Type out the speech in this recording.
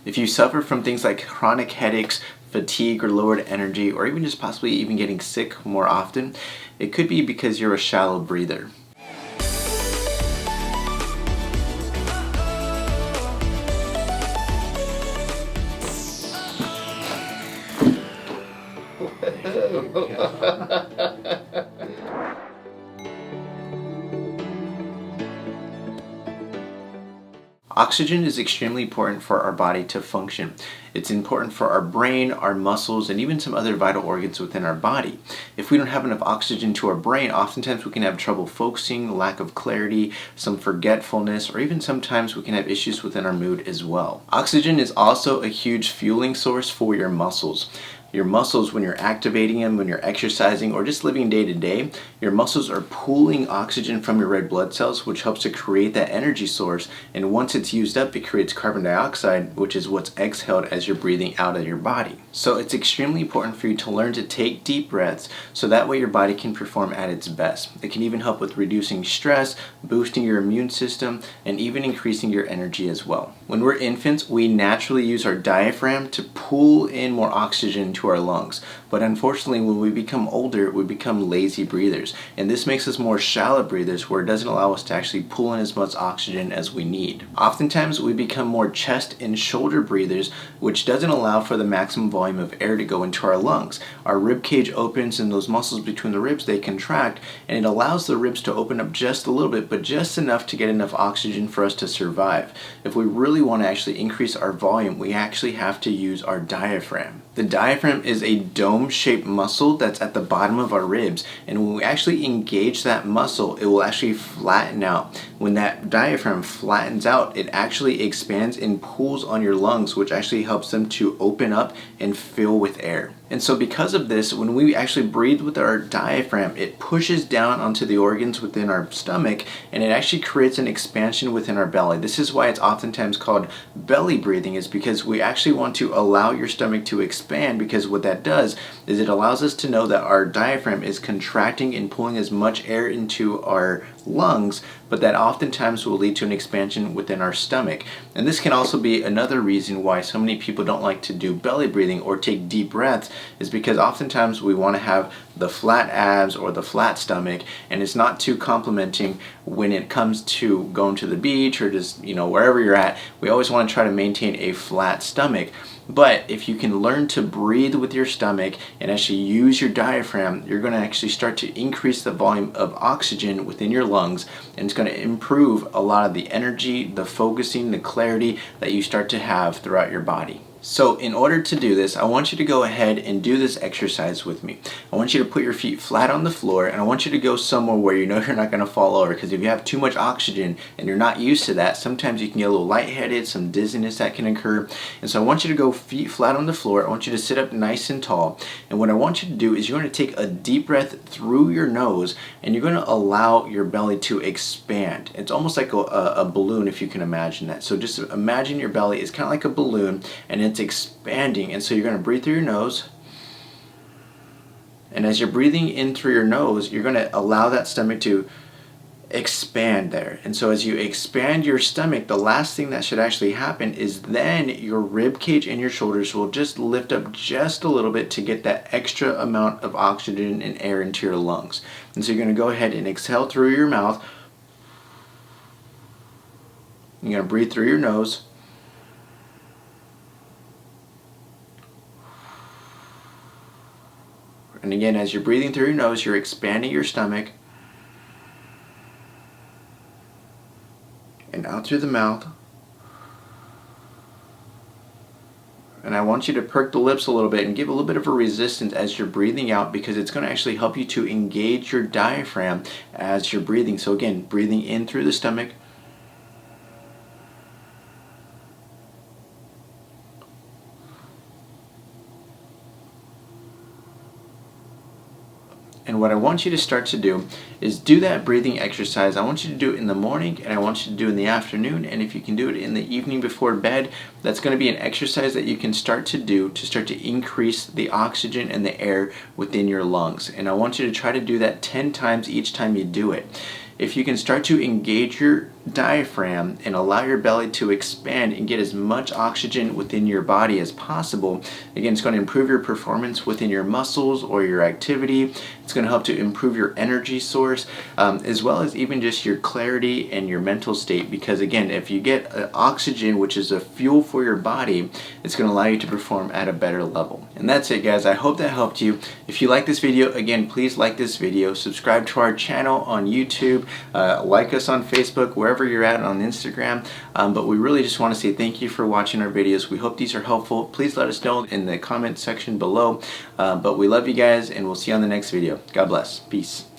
If you suffer from things like chronic headaches, fatigue, or lowered energy, or even just possibly even getting sick more often, it could be because you're a shallow breather. Oxygen is extremely important for our body to function. It's important for our brain, our muscles, and even some other vital organs within our body. If we don't have enough oxygen to our brain, oftentimes we can have trouble focusing, lack of clarity, some forgetfulness, or even sometimes we can have issues within our mood as well. Oxygen is also a huge fueling source for your muscles. Your muscles, when you're activating them, when you're exercising, or just living day to day, your muscles are pulling oxygen from your red blood cells, which helps to create that energy source. And once it's used up, it creates carbon dioxide, which is what's exhaled as you're breathing out of your body. So it's extremely important for you to learn to take deep breaths so that way your body can perform at its best. It can even help with reducing stress, boosting your immune system, and even increasing your energy as well. When we're infants, we naturally use our diaphragm to pull in more oxygen to our lungs. But unfortunately, when we become older, we become lazy breathers. And this makes us more shallow breathers where it doesn't allow us to actually pull in as much oxygen as we need. Oftentimes, we become more chest and shoulder breathers, which doesn't allow for the maximum volume of air to go into our lungs. Our rib cage opens and those muscles between the ribs, they contract, and it allows the ribs to open up just a little bit, but just enough to get enough oxygen for us to survive. If we really want to actually increase our volume, we actually have to use our diaphragm. The diaphragm is a dome-shaped muscle that's at the bottom of our ribs, and when we actually engage that muscle, it will actually flatten out. When that diaphragm flattens out, it actually expands and pulls on your lungs, which actually helps them to open up and fill with air. And so because of this, when we actually breathe with our diaphragm, it pushes down onto the organs within our stomach, and it actually creates an expansion within our belly. This is why it's oftentimes called belly breathing, is because we actually want to allow your stomach to expand, because what that does is it allows us to know that our diaphragm is contracting and pulling as much air into our lungs, but that oftentimes will lead to an expansion within our stomach. And this can also be another reason why so many people don't like to do belly breathing or take deep breaths, is because oftentimes we want to have the flat abs or the flat stomach, and it's not too complimenting when it comes to going to the beach or just, wherever you're at. We always want to try to maintain a flat stomach. But if you can learn to breathe with your stomach and actually use your diaphragm, you're going to actually start to increase the volume of oxygen within your lungs, and it's going to improve a lot of the energy, the focusing, the clarity that you start to have throughout your body. So in order to do this, I want you to go ahead and do this exercise with me. I want you to put your feet flat on the floor, and I want you to go somewhere where you know you're not going to fall over, because if you have too much oxygen and you're not used to that, sometimes you can get a little lightheaded, some dizziness that can occur. And so I want you to go feet flat on the floor. I want you to sit up nice and tall. And what I want you to do is you're going to take a deep breath through your nose, and you're going to allow your belly to expand. It's almost like a balloon, if you can imagine that. So just imagine your belly is kind of like a balloon, and it's expanding. And so you're going to breathe through your nose, and as you're breathing in through your nose, you're going to allow that stomach to expand there. And so as you expand your stomach, the last thing that should actually happen is then your rib cage and your shoulders will just lift up just a little bit to get that extra amount of oxygen and air into your lungs. And so you're going to go ahead and exhale through your mouth. You're going to breathe through your nose. And again, as you're breathing through your nose, you're expanding your stomach. And out through the mouth. And I want you to perk the lips a little bit and give a little bit of a resistance as you're breathing out, because it's going to actually help you to engage your diaphragm as you're breathing. So again, breathing in through the stomach. And what I want you to start to do is do that breathing exercise. I want you to do it in the morning, and I want you to do it in the afternoon, and if you can do it in the evening before bed, that's going to be an exercise that you can start to do to start to increase the oxygen and the air within your lungs. And I want you to try to do that 10 times each time you do it. If you can start to engage your diaphragm and allow your belly to expand and get as much oxygen within your body as possible. Again, it's going to improve your performance within your muscles or your activity. It's going to help to improve your energy source, as well as even just your clarity and your mental state, because again, if you get oxygen, which is a fuel for your body, it's going to allow you to perform at a better level. And that's it, guys. I hope that helped you. If you like this video, again, please like this video, subscribe to our channel on YouTube, like us on Facebook, wherever you're at, on Instagram. But we really just want to say thank you for watching our videos. We hope these are helpful. Please let us know in the comment section below. But we love you guys, and we'll see you on the next video. God bless. Peace.